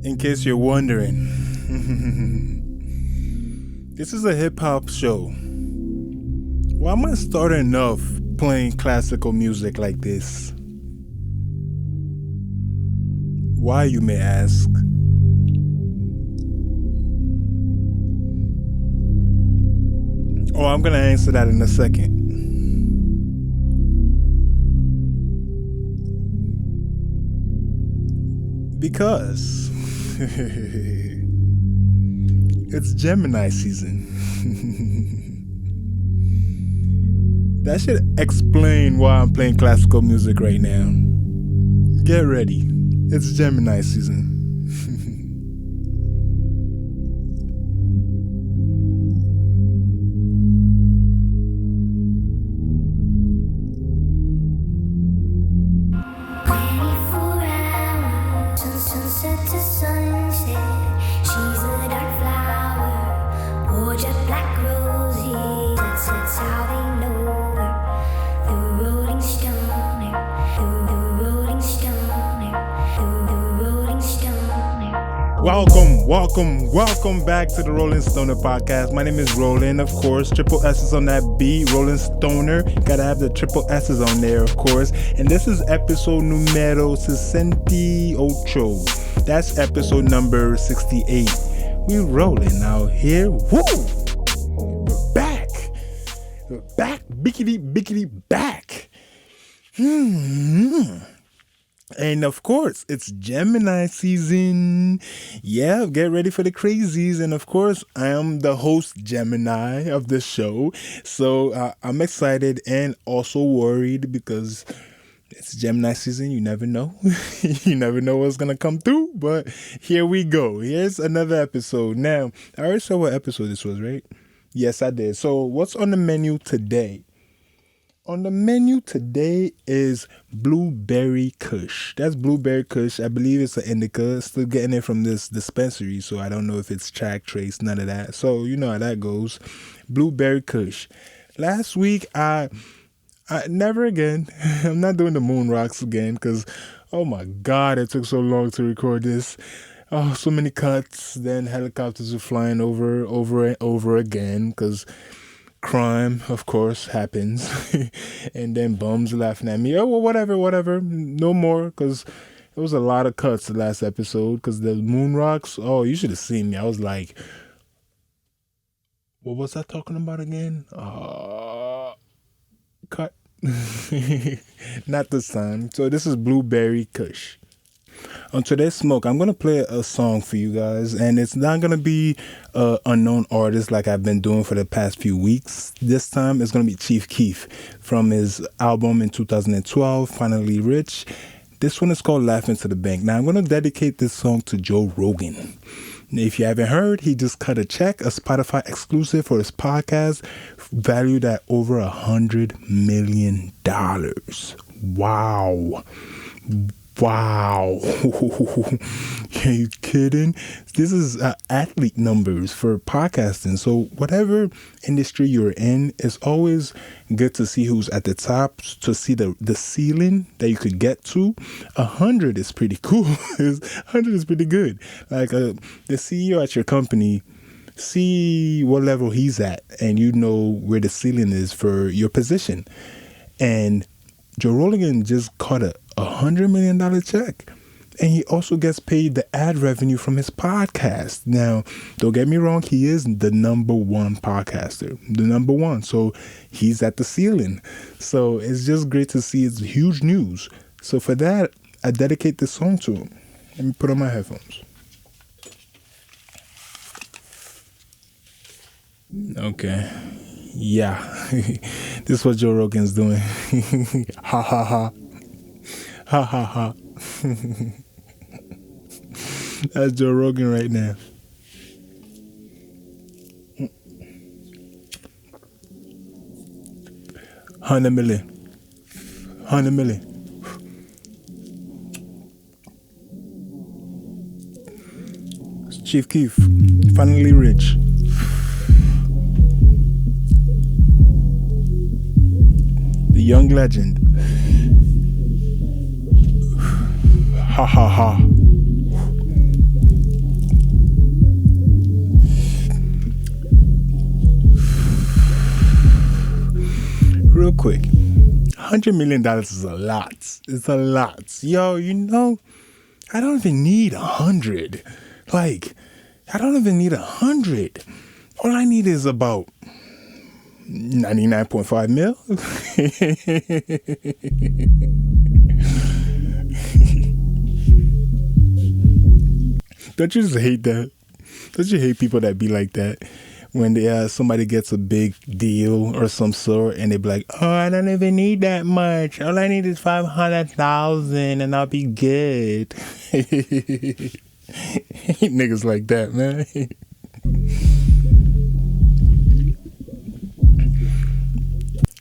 In case you're wondering, this is a hip hop show. Why am I starting off playing classical music like this? Why, you may ask? Oh, I'm gonna answer that in a second. Because it's Gemini season. That should explain why I'm playing classical music right now. Get ready. It's Gemini season. Welcome back to the Rolling Stoner podcast. My name is Roland, of course. Triple S's on that beat. Rolling Stoner. Gotta have the triple S's on there, of course. And this is episode numero 68. That's episode number 68. We rolling out here. Woo! We're back. Bickety back. And of course, it's Gemini season. Yeah, get ready for the crazies. And of course, I am the host Gemini of the show. So I'm excited and also worried because it's Gemini season. You never know. You never know what's going to come through. But here we go. Here's another episode. Now, I already saw what episode this was, right? Yes, I did. So what's on the menu today? On the menu today is Blueberry Kush. That's Blueberry Kush. I believe it's an indica. Still getting it from this dispensary, so I don't know if it's track trace, none of that. So you know how that goes. Blueberry Kush. Last week, I never again. I'm not doing the moon rocks again because, oh my God, it took so long to record this. Oh, so many cuts. Then helicopters were flying over and over again because crime, of course, happens. And then bums laughing at me. Oh, well, whatever. No more, because it was a lot of cuts the last episode. Because the moon rocks, oh, you should have seen me. I was like, what was I talking about again? Cut. Not this time. So this is Blueberry Kush. On today's smoke, I'm going to play a song for you guys, and it's not going to be an unknown artist like I've been doing for the past few weeks. This time, it's going to be Chief Keef from his album in 2012, Finally Rich. This one is called Laughing to the Bank. Now, I'm going to dedicate this song to Joe Rogan. If you haven't heard, he just cut a check, a Spotify exclusive for his podcast, valued at over $100 million. Wow. Are you kidding? This is athlete numbers for podcasting. So whatever industry you're in, it's always good to see who's at the top, to see the ceiling that you could get to. 100 is pretty cool. 100 is pretty good. Like the CEO at your company, see what level he's at, and you know where the ceiling is for your position. And Joe Rogan just caught a $100 million check. And he also gets paid the ad revenue from his podcast. Now, don't get me wrong, he is the number one podcaster. The number one. So he's at the ceiling. So it's just great to see. It's huge news. So for that, I dedicate this song to him. Let me put on my headphones. Okay. Yeah. This is what Joe Rogan's doing. Ha ha ha. Ha ha ha. That's Joe Rogan right now. $100 million. It's Chief Keef, Finally Rich. The young legend. Ha ha ha. real quick, $100 million is a lot. It's a lot. Yo, I don't even need 100. Like, I don't even need 100. All I need is about 99.5 mil. Don't you just hate that? Don't you hate people that be like that? When somebody gets a big deal or some sort, and they be like, "Oh, I don't even need that much. All I need is 500,000, and I'll be good." Niggas like that, man.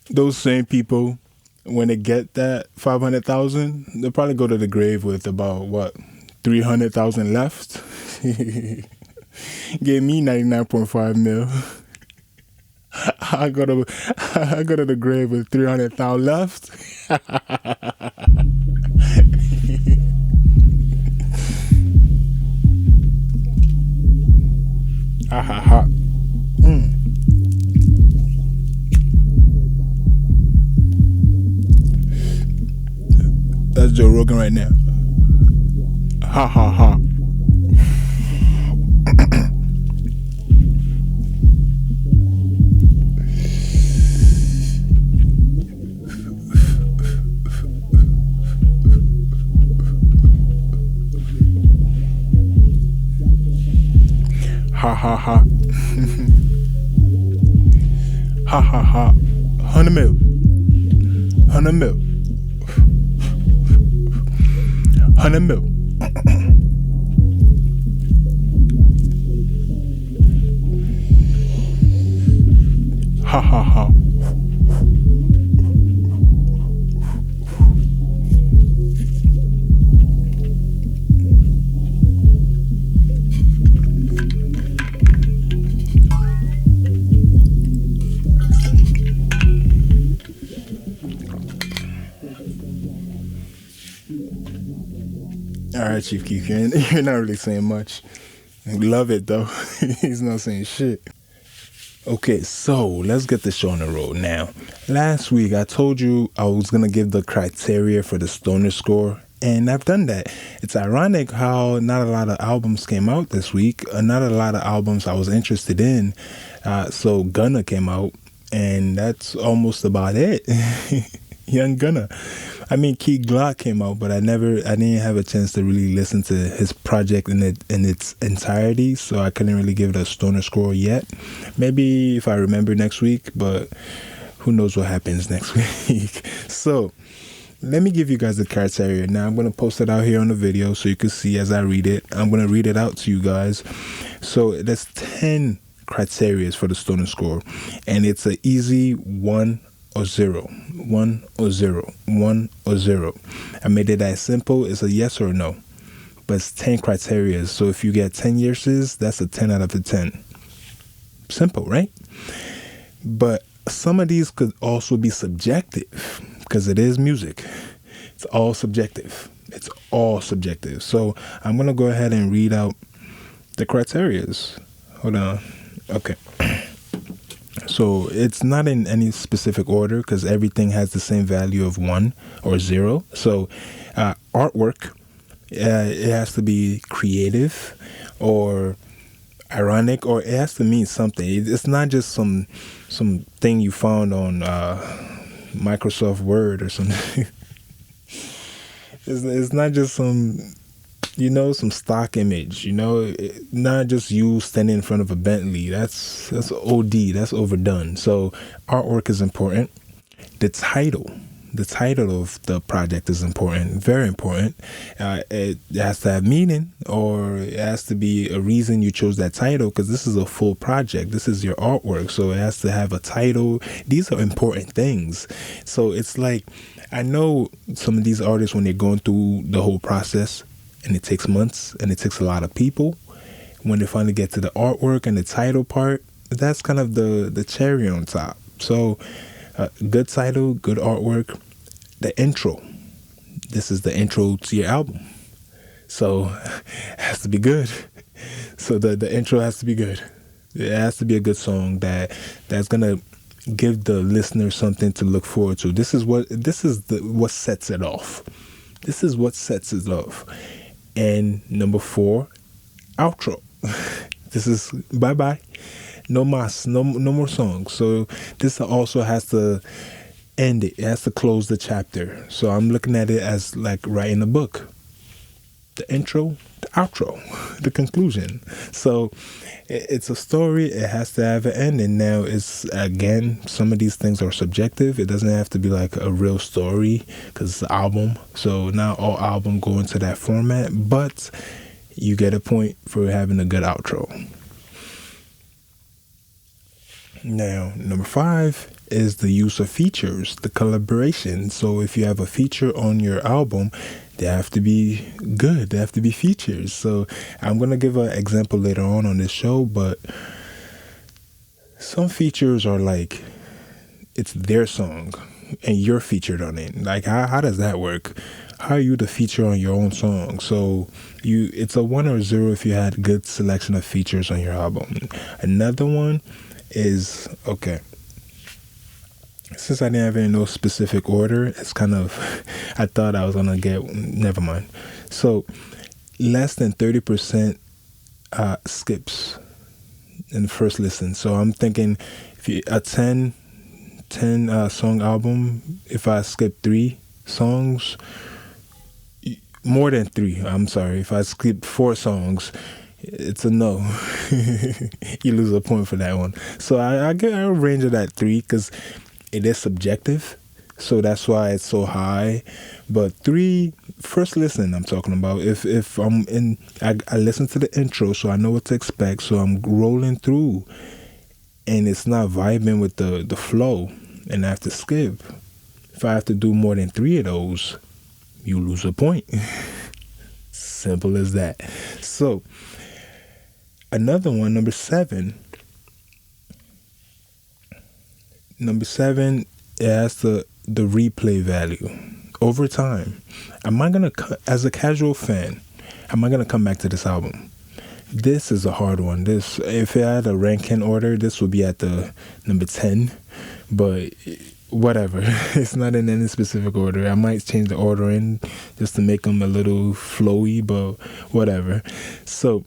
Those same people, when they get that 500,000, they'll probably go to the grave with about what, 300,000 left. Gave me 99.5 mil. I go to the grave with 300,000 left. Ha ha ha. That's Joe Rogan right now. Ha ha ha. Ha ha ha. Ha ha ha. 100 mil. 100 mil. 100 mil. Ha ha ha. All right, Chief Keef, you're not really saying much. Love it, though. He's not saying shit. Okay, so let's get the show on the road now. Last week, I told you I was going to give the criteria for the stoner score, and I've done that. It's ironic how not a lot of albums came out this week, not a lot of albums I was interested in. So Gunna came out, and that's almost about it. Young Gunna. I mean, Key Glock came out, but I didn't have a chance to really listen to his project in its entirety, so I couldn't really give it a stoner score yet. Maybe if I remember next week, but who knows what happens next week. So let me give you guys the criteria. Now I'm going to post it out here on the video so you can see as I read it. I'm going to read it out to you guys. So there's 10 criteria for the stoner score, and it's an easy 1 or 0, 1 or 0, 1 or 0. I made it that simple. It's a yes or no, but it's 10 criteria. So if you get 10 yeses, that's a 10 out of the 10. Simple, right? But some of these could also be subjective because it is music. It's all subjective. It's all subjective. So I'm going to go ahead and read out the criterias. Hold on. Okay. So it's not in any specific order because everything has the same value of 1 or 0. So artwork, it has to be creative or ironic, or it has to mean something. It's not just some thing you found on Microsoft Word or something. It's not just some stock image, not just you standing in front of a Bentley. That's OD, that's overdone. So artwork is important. The title of the project is important, very important. It has to have meaning, or it has to be a reason you chose that title, because this is a full project. This is your artwork, so it has to have a title. These are important things. So it's like, I know some of these artists, when they're going through the whole process, and it takes months and it takes a lot of people, when they finally get to the artwork and the title part, that's kind of the cherry on top. So good title, good artwork. The intro, this is the intro to your album, so it has to be good. So the intro has to be good. It has to be a good song that's gonna give the listener something to look forward to. What sets it off. This is what sets it off. And number 4, outro. This is bye bye. No mas, no more songs. So this also has to end it. It has to close the chapter. So I'm looking at it as like writing a book. The intro, the outro, the conclusion. So it's a story. It has to have an ending. Now, it's, again, some of these things are subjective. It doesn't have to be like a real story because it's an album. So not all albums go into that format, but you get a point for having a good outro. Now, number 5 is the use of features, the collaboration. So if you have a feature on your album, they have to be good. They have to be features. So I'm going to give an example later on this show, but some features are like, it's their song and you're featured on it. Like, how does that work? How are you the feature on your own song? So it's a 1 or 0 if you had good selection of features on your album. Another one is, okay, since I didn't have it in no specific order, it's kind of, I thought I was going to get, never mind. So less than 30% skips in the first listen. So I'm thinking if a 10 song album, if I skip 3 songs, more than 3, I'm sorry, if I skip 4 songs, it's a no. You lose a point for that one. So I get a range of that 3 because it is subjective. So that's why it's so high. But 3, first listen I'm talking about. If I'm in, I listen to the intro so I know what to expect. So I'm rolling through and it's not vibing with the flow and I have to skip. If I have to do more than 3 of those, you lose a point. Simple as that. So another one, number 7. Number 7, it has the replay value over time. Am I gonna, as a casual fan, am I gonna come back to this album? This is a hard one. This, if it had a ranking order, this would be at the number 10. But whatever, it's not in any specific order. I might change the ordering just to make them a little flowy, but whatever. So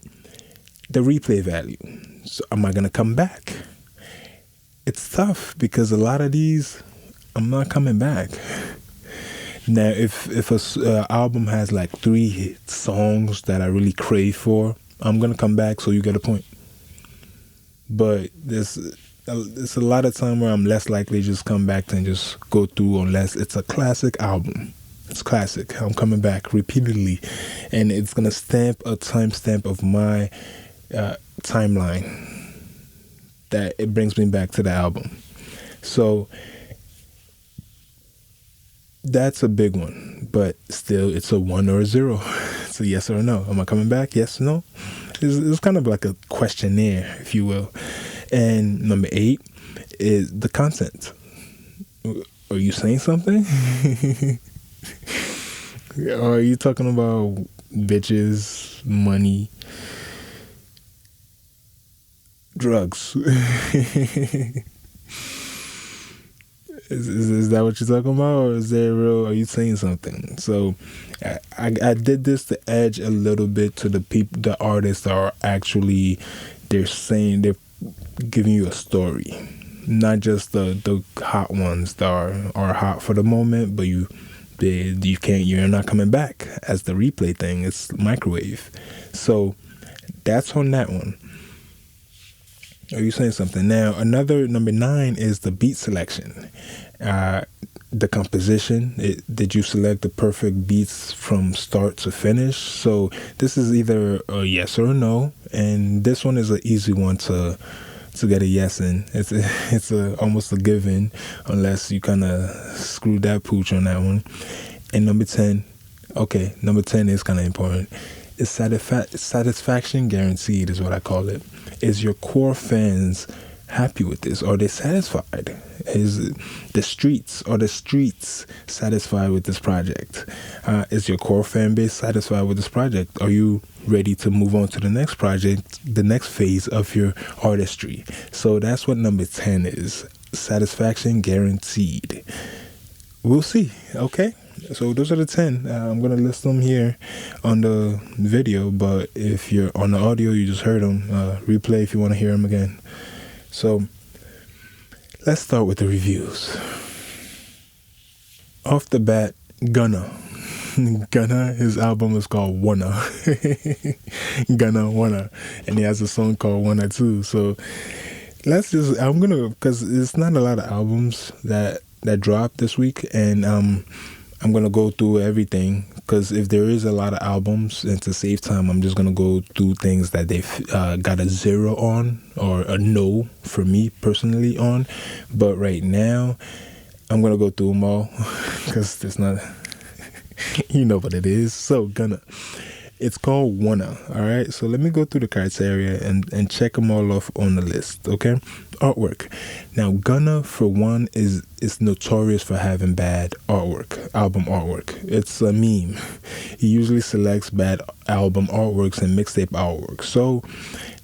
the replay value. So am I gonna come back? It's tough because a lot of these, I'm not coming back. Now, if a album has like 3 songs that I really crave for, I'm gonna come back, so you get a point. But there's a lot of time where I'm less likely to just come back and just go through unless it's a classic album. It's classic. I'm coming back repeatedly, and it's gonna stamp a timestamp of my timeline that it brings me back to the album. So that's a big one, but still it's a 1 or a 0. It's a yes or a no. Am I coming back? Yes or no? It's kind of like a questionnaire, if you will. And number 8 is the content. Are you saying something? Or are you talking about bitches, money, drugs? Is that what you're talking about, or is there real? Are you saying something? So I did this to edge a little bit to the people, the artists that are actually, they're giving you a story, not just the hot ones that are hot for the moment, but you're not coming back as the replay thing. It's microwave. So that's on that one. Are you saying something? Now, another number 9 is the beat selection. The composition. Did you select the perfect beats from start to finish? So this is either a yes or a no. And this one is an easy one to get a yes in. It's almost a given unless you kind of screwed that pooch on that one. And number 10 is kind of important. It's satisfaction guaranteed is what I call it. Is your core fans happy with this? Are they satisfied? Is the streets satisfied with this project? Is your core fan base satisfied with this project? Are you ready to move on to the next project, the next phase of your artistry? So that's what number 10 is. satisfaction guaranteed. We'll see. Okay. So those are the 10. I'm going to list them here on the video, but if you're on the audio, you just heard them. Replay if you want to hear them again. So let's start with the reviews. Off the bat, Gunna. Gunna, his album is called Wunna. Gunna, Wunna. And he has a song called Wunna too. So because it's not a lot of albums that dropped this week, and I'm gonna go through everything, because if there is a lot of albums, and to save time, I'm just gonna go through things that they've got a 0 on, or a no for me personally on. But right now, I'm gonna go through them all, because there's not, you know what it is. So it's called Wunna, all right? So let me go through the criteria and check them all off on the list, okay? Artwork. Now, Gunna, for one, is notorious for having bad artwork, album artwork. It's a meme. He usually selects bad album artworks and mixtape artwork. So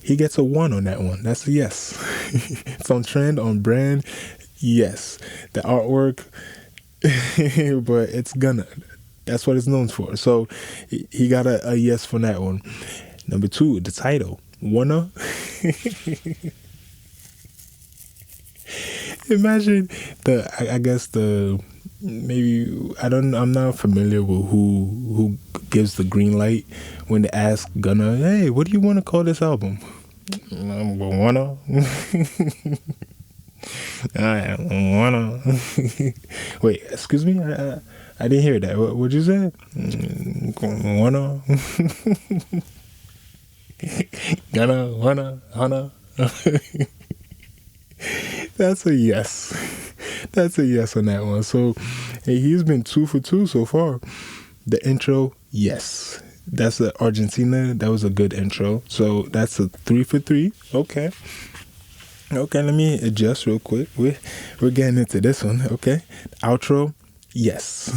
he gets a 1 on that one. That's a yes. It's on trend, on brand, yes. The artwork, but it's Gunna. That's what it's known for. So he got a yes for that one. Number 2, the title, Wunna. Imagine I'm not familiar with who gives the green light when they ask Gunna, hey, what do you want to call this album? Wunna. I wanna. Wait, excuse me? I didn't hear that. What'd you say? Wanna? Gonna, wanna. That's a yes. That's a yes on that one. So he's been 2 for 2 so far. The intro, yes. That's Argentina. That was a good intro. So that's a 3 for 3. Okay, let me adjust real quick. We're getting into this one. Okay. Outro, yes.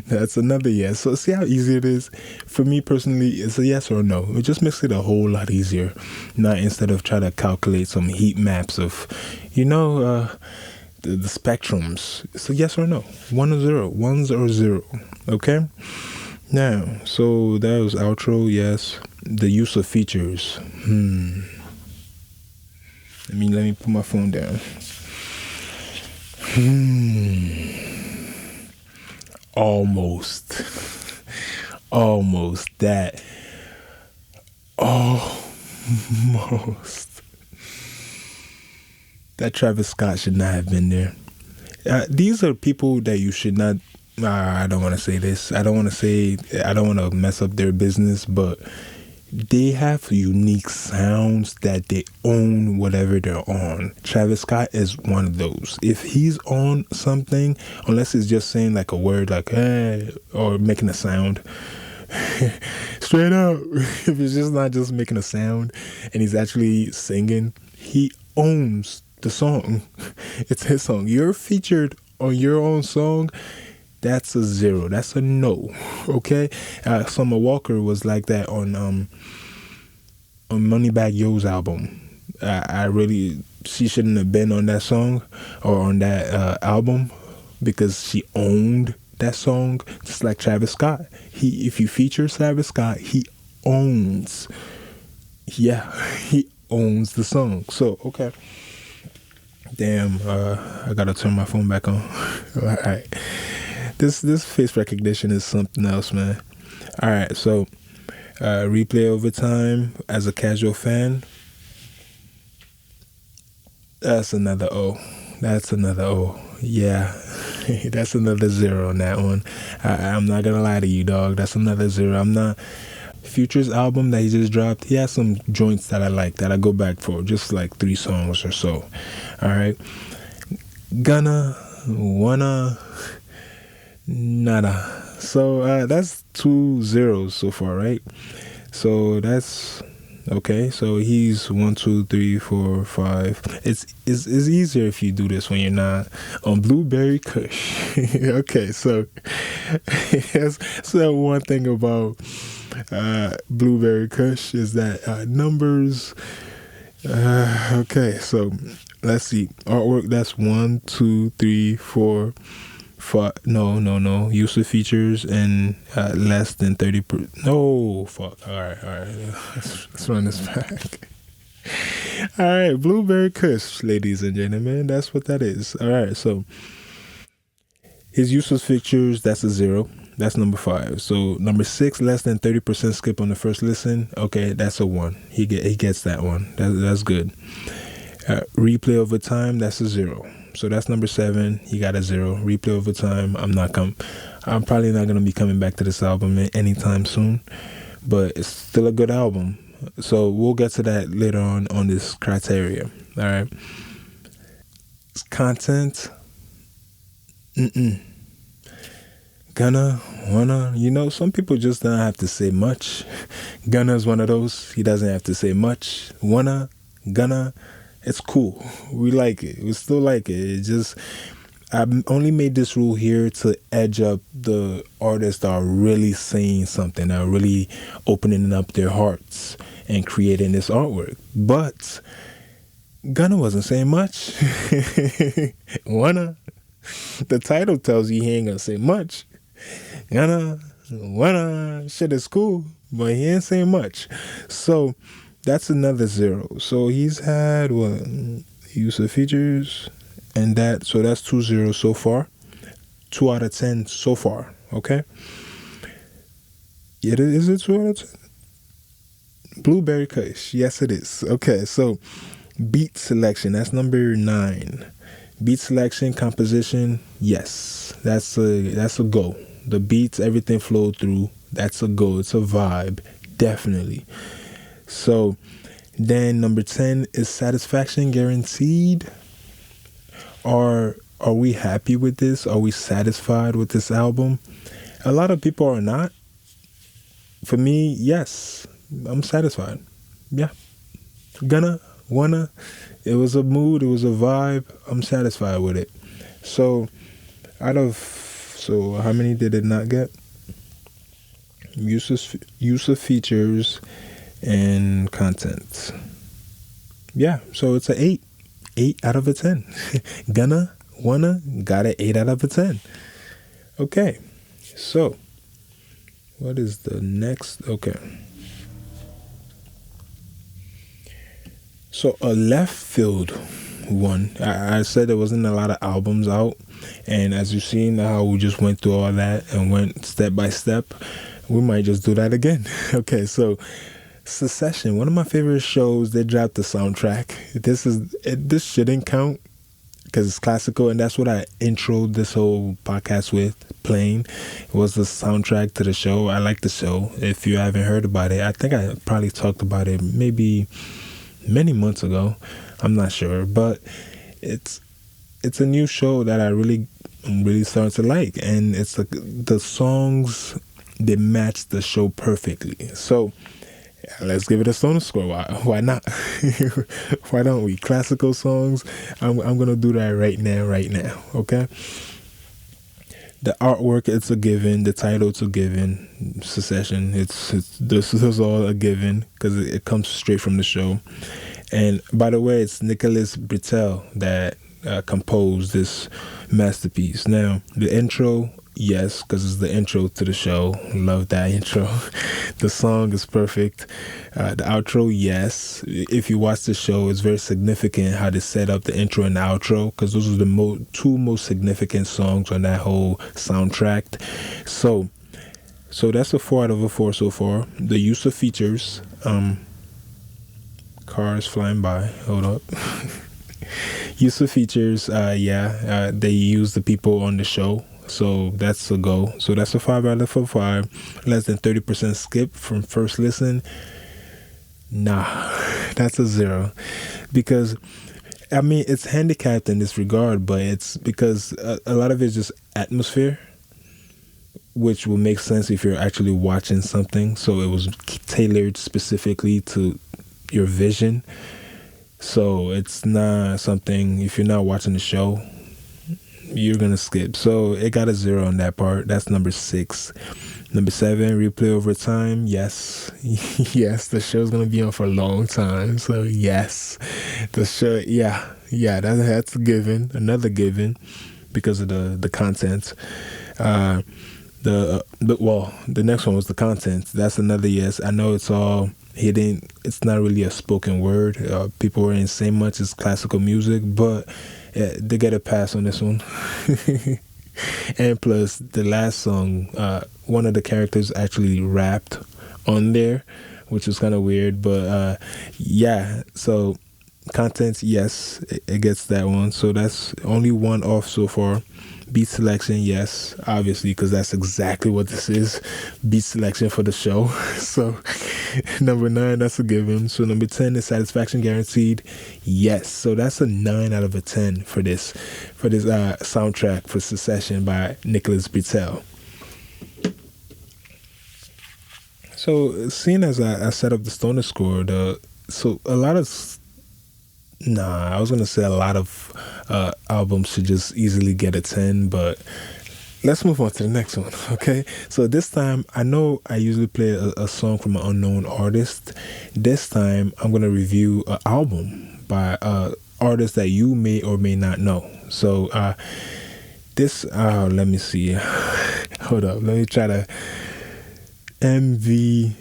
That's another yes. So see how easy it is? For me personally, it's a yes or no. It just makes it a whole lot easier. Not instead of trying to calculate some heat maps of, the spectrums. It's a yes or no. 1 or 0. 1s or 0. Okay? Now, so that was outro, yes. The use of features. Let me put my phone down. Almost that. Almost. That Travis Scott should not have been there. These are people that you should not. I don't want to say this. I don't want to mess up their business, but they have unique sounds that they own whatever they're on. Travis Scott is one of those. If he's on something, unless it's just saying like a word like hey, or making a sound, straight up, if it's just not just making a sound and he's actually singing, he owns the song. It's his song. You're featured on your own song, that's a 0. That's a no. Okay? Summer Walker was like that on Moneybagg Yo's album. She shouldn't have been on that song or on that album, because she owned that song, just like Travis Scott. If you feature Travis Scott, he owns the song. So, okay. Damn, I gotta turn my phone back on. All right. This face recognition is something else, man. All right, so replay over time as a casual fan. That's another O. Yeah, that's another 0 on that one. I'm not gonna lie to you, dog. That's another 0. I'm not. Future's album that he just dropped, he has some joints that I like, that I go back for, just like 3 songs or so. All right. Gunna, Wunna, nada. So that's 2 zeros so far, right? So that's okay. So he's 1, 2, 3, 4, 5. It's easier if you do this when you're not on Blueberry Kush. Okay, so that's one thing about Blueberry Kush is that numbers. Okay, so Let's see. Artwork, that's 1, 2, 3, 4, 5. No. Use of features and less than 30%. No, fuck. All right. Let's run this back. All right, Blueberry Kush, ladies and gentlemen. That's what that is. All right, so his useless features, that's a 0. That's number 5. So number 6, less than 30% skip on the first listen. Okay, that's a 1. He gets that one. That's good. Replay over time, that's a 0. So that's number 7. He got a 0. Replay over time. I'm probably not gonna be coming back to this album anytime soon, but it's still a good album. So we'll get to that later on this criteria. All right. Content. Gunna, Wunna, some people just don't have to say much. Gunna's one of those. He doesn't have to say much. Wunna, Gunna, it's cool. We like it. We still like it. I only made this rule here to edge up the artists that are really saying something, that are really opening up their hearts and creating this artwork. But Gunna wasn't saying much. Wunna, the title tells you he ain't gonna say much. Gunna, shit is cool, but he ain't saying much. So that's another 0. So he's had what? Use of features and that. So that's 2 zeros so far. 2 out of 10 so far. Okay. Is it 2 out of 10? Blueberry Kush. Yes, it is. Okay. So beat selection. That's number 9. Beat selection, composition. Yes, that's a go. The beats, everything flowed through. That's a go. It's a vibe, definitely. So then number 10 is satisfaction guaranteed. Are we happy with this? Are we satisfied with this album? A lot of people are not. For me, yes, I'm satisfied. Yeah. Gunna, Wunna, it was a mood, it was a vibe. I'm satisfied with it. So how many did it not get? Use of features and content. Yeah, so it's an 8. 8 out of a 10. Gunna, Wunna got an 8 out of a 10. Okay, so what is the next? Okay. So a left field one. I said there wasn't a lot of albums out, and as you've seen how we just went through all that and went step by step, we might just do that again. Okay, so Secession, one of my favorite shows, they dropped the soundtrack. This shouldn't count because it's classical, and that's what I introed this whole podcast with, playing. It was the soundtrack to the show. I like the show. If you haven't heard about it, I think I probably talked about it maybe many months ago. I'm not sure, but it's a new show that I'm really starting to like, and it's the songs, they match the show perfectly. So let's give it a Stoner score. Why not? Why don't we? Classical songs. I'm gonna do that right now. Okay. The artwork, it's a given. The title, it's a given. Secession, this is all a given because it comes straight from the show. And by the way, it's Nicholas Britell that composed this masterpiece. Now, the intro, yes, because it's the intro to the show. Love that intro. The song is perfect. The outro, yes. If you watch the show, it's very significant how they set up the intro and the outro, because those are the two most significant songs on that whole soundtrack. So that's a 4 out of a 4 so far. The use of features, cars flying by. Hold up. Use of features, they use the people on the show. So that's a go. So that's a 5 out of 5. Less than 30% skip from first listen. Nah, that's a 0. Because, I mean, it's handicapped in this regard, but it's because a lot of it's just atmosphere, which will make sense if you're actually watching something. So it was tailored specifically to your vision. So it's not something, if you're not watching the show, you're gonna skip. So it got a 0 on that part. That's number 6. Number 7, replay over time. Yes. Yes, the show's gonna be on for a long time. So yes. The show, that's a given. Another given because of the content. The next one was the content. That's another yes. I know it's all hidden. It's not really a spoken word. People weren't saying much as classical music, but they get a pass on this one. And plus, the last song, one of the characters actually rapped on there, which was kind of weird. But yeah, so content, yes, it gets that one. So that's only one off so far. Beat selection, yes, obviously, because that's exactly what this is. Beat selection for the show. So number 9, that's a given. So number 10 is satisfaction guaranteed. Yes. So that's a 9 out of a 10 for this soundtrack for Secession by Nicholas Britell. So seeing as I set up the stoner score, I was gonna say a lot of albums should just easily get a 10, but let's move on to the next one, okay? So this time, I know I usually play a song from an unknown artist. This time, I'm gonna review an album by artist that you may or may not know. So let me see. Hold up, let me try to MVO.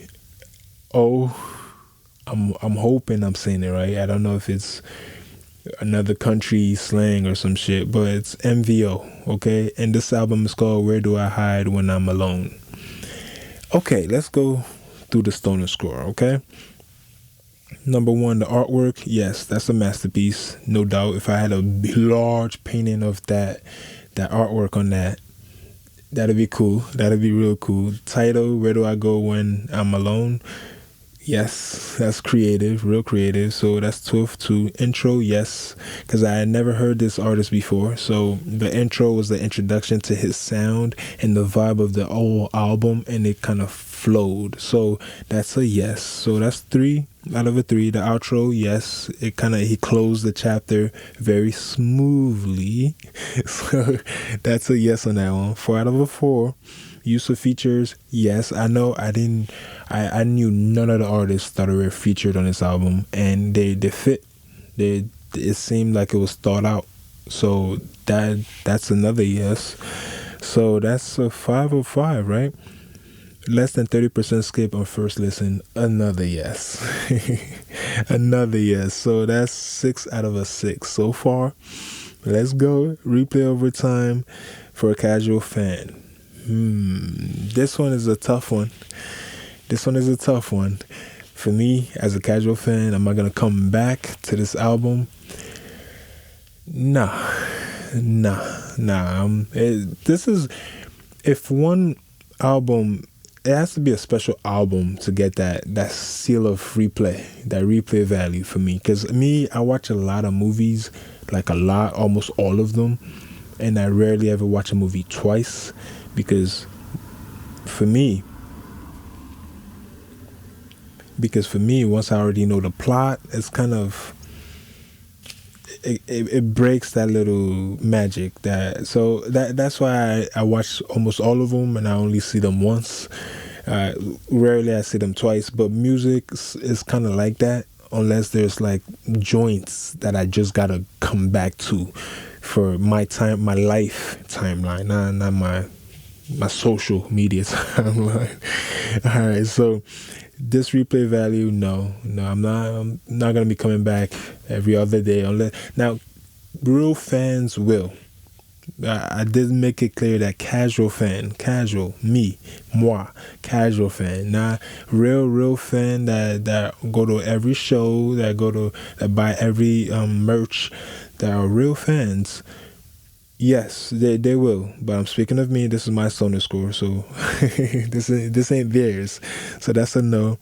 I'm hoping I'm saying it right. I don't know if it's another country slang or some shit, but it's MVO, okay? And this album is called Where Do I Hide When I'm Alone? Okay, let's go through the stoner score, okay? Number 1, the artwork. Yes, that's a masterpiece, no doubt. If I had a large painting of that artwork on that'd be cool. That'd be real cool. Title, Where Do I Go When I'm Alone? Yes, that's creative, real creative. So that's 12-2. Intro, yes, because I had never heard this artist before. So the intro was the introduction to his sound and the vibe of the whole album, and it kind of flowed. So that's a yes. So that's 3 out of a 3. The outro, yes, he closed the chapter very smoothly. So that's a yes on that one. 4 out of a 4. Use of features, yes. I know I knew none of the artists that were featured on this album, and they fit. It seemed like it was thought out. So that's another yes. So that's a 5 of 5, right? Less than 30% skip on first listen, another yes. Another yes. So that's 6 out of a 6 so far. Let's go. Replay over time for a casual fan. This one is a tough one. For me, as a casual fan, am I going to come back to this album? Nah. If one album, it has to be a special album to get that seal of replay, that replay value for me. Because I watch a lot of movies, almost all of them, and I rarely ever watch a movie twice. Because for me, once I already know the plot, it's kind of it breaks that little magic. That's why I watch almost all of them, and I only see them once. Rarely I see them twice. But music is kind of like that, unless there's like joints that I just gotta come back to for my life timeline, not my social media timeline. All right, so this replay value, no, I'm not gonna be coming back every other day unless now real fans will. I did make it clear that casual fan, casual not real fan that go to every show, that buy every merch, that are real fans. Yes, they will. But I'm speaking of me. This is my stoner score, so this ain't theirs. So that's a no.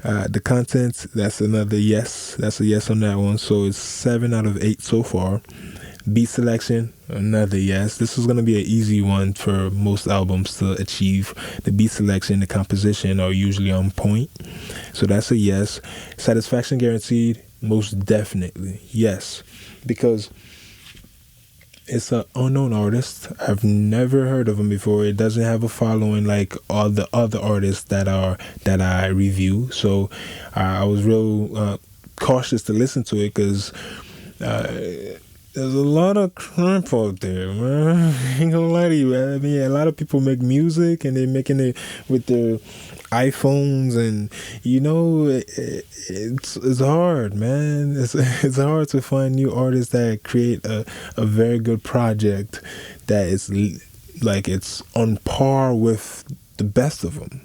The content, that's another yes. That's a yes on that one. So it's 7 out of 8 so far. Beat selection, another yes. This is gonna be an easy one for most albums to achieve. The beat selection, the composition are usually on point. So that's a yes. Satisfaction guaranteed, most definitely yes, because It's an unknown artist. I've never heard of him before. It doesn't have a following like all the other artists that I review. So I was real cautious to listen to it because there's a lot of crap out there, man. I ain't gonna lie to you. I mean, a lot of people make music and they're making it with their iPhones, and it's hard, man. It's hard to find new artists that create a very good project that is like it's on par with the best of them.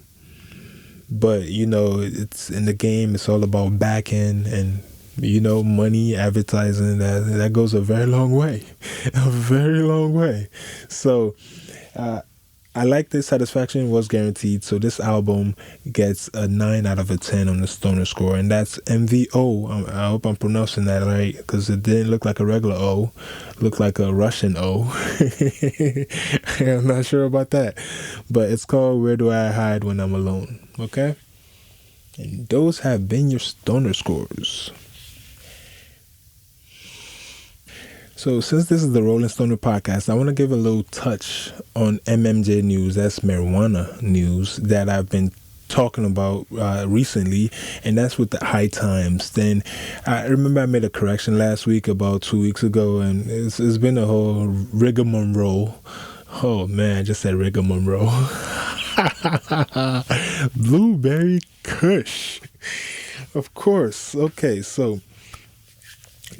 But it's in the game. It's all about back end and money, advertising. That goes a very long way, a very long way. So I like this. Satisfaction was guaranteed. So this album gets a 9 out of a 10 on the Stoner score, and that's MVO. I hope I'm pronouncing that right because it didn't look like a regular O, it looked like a Russian O. I'm not sure about that, but it's called Where Do I Hide When I'm Alone? Okay, and those have been your Stoner scores. So since this is the Rolling Stoner podcast, I want to give a little touch on MMJ news. That's marijuana news that I've been talking about recently, and that's with the High Times. Then I remember I made a correction last week, about 2 weeks ago, and it's been a whole rigmarole. Oh man, I just said rigmarole. Blueberry Kush. Of course. Okay, so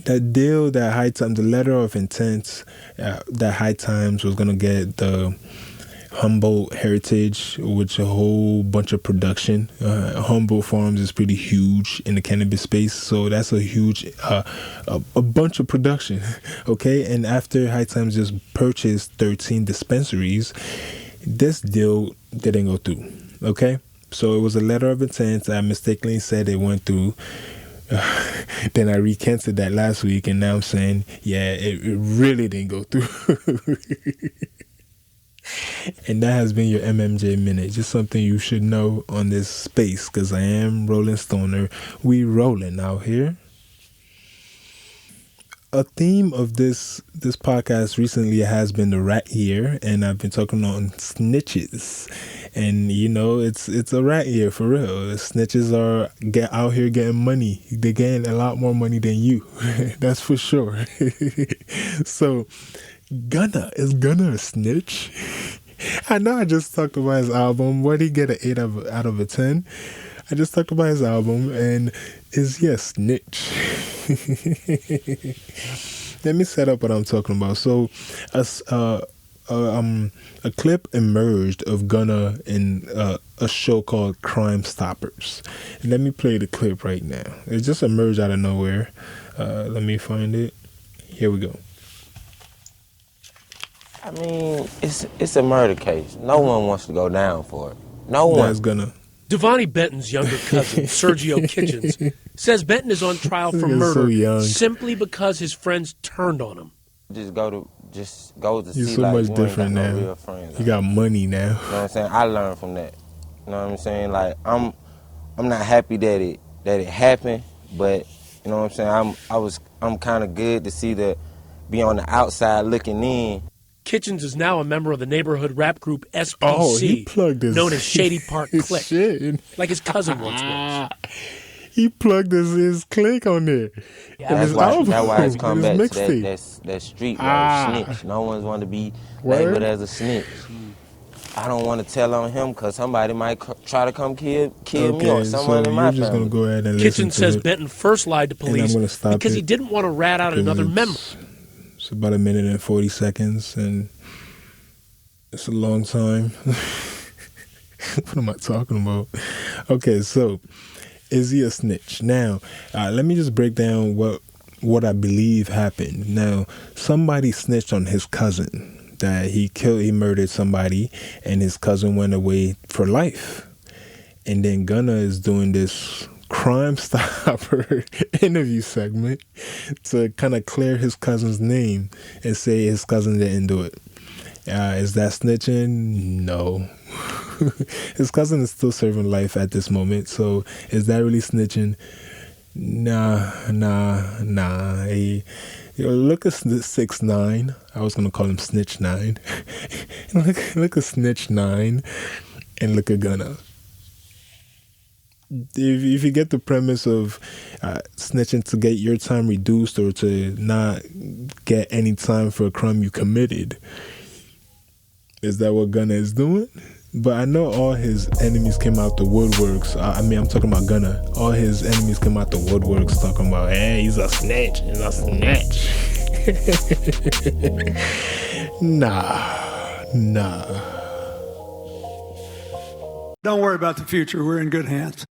that deal that High Times, the letter of intent that High Times was going to get the Humboldt Heritage, which a whole bunch of production. Humboldt Farms is pretty huge in the cannabis space, so that's a huge, a bunch of production, okay? And after High Times just purchased 13 dispensaries, this deal didn't go through, okay? So it was a letter of intent. I mistakenly said it went through. Then I recanceled that last week, and now I'm saying, yeah, it really didn't go through. And that has been your MMJ Minute. Just something you should know on this space, because I am Rolling Stoner. We rolling out here. A theme of this podcast recently has been the rat year, and I've been talking on snitches. And it's a rat year for real. The snitches are out here getting money. They're getting a lot more money than you. That's for sure. So Gunna, is Gunna a snitch? I know I just talked about his album. What did he get, an 8 out of a 10? I just talked about his album, and is he a snitch? Let me set up what I'm talking about. So, a clip emerged of Gunna in a show called Crime Stoppers. And let me play the clip right now. It just emerged out of nowhere. Let me find it. Here we go. I mean, it's a murder case. No one wants to go down for it. No one. That's Gunna. Devontae Benton's younger cousin, Sergio Kitchens, says Benton is on trial for murder simply because his friends turned on him. Just go to see, You're so like, much you different ain't got now. no real friends. You got money now. You know what I'm saying? I learned from that. You know what I'm saying? Like, I'm not happy that it happened, but you know what I'm saying? I'm kind of good to see be on the outside looking in. Kitchens is now a member of the neighborhood rap group SPC, Oh, he plugged his known as Shady Park Click, shit. like his cousin once was. He plugged his click on there. Yeah, That's why it's in come his back to mixtape. that street word, snitch. No one's want to be labeled as a snitch. I don't want to tell on him because somebody might try to come kill me or someone in my family. Just gonna go ahead and Kitchens says it. Benton first lied to police because he didn't want to rat out another member. It's about 1 minute and 40 seconds, and it's a long time. What am I talking about? Okay, so is he a snitch? Now, let me just break down what I believe happened. Now, somebody snitched on his cousin that he murdered somebody, and his cousin went away for life. And then Gunna is doing this Crime Stopper interview segment to kind of clear his cousin's name and say his cousin didn't do it. Is that snitching? No. His cousin is still serving life at this moment, so is that really snitching? Nah. Yo, look at 6ix9ine. I was gonna call him Snitch 9. look at Snitch 9, and look at Gunna. If you get the premise of snitching to get your time reduced or to not get any time for a crime you committed, is that what Gunna is doing? But I know all his enemies came out the woodworks. I'm talking about Gunna. All his enemies came out the woodworks talking about, hey, he's a snitch. He's a snitch. Nah. Don't worry about the future. We're in good hands.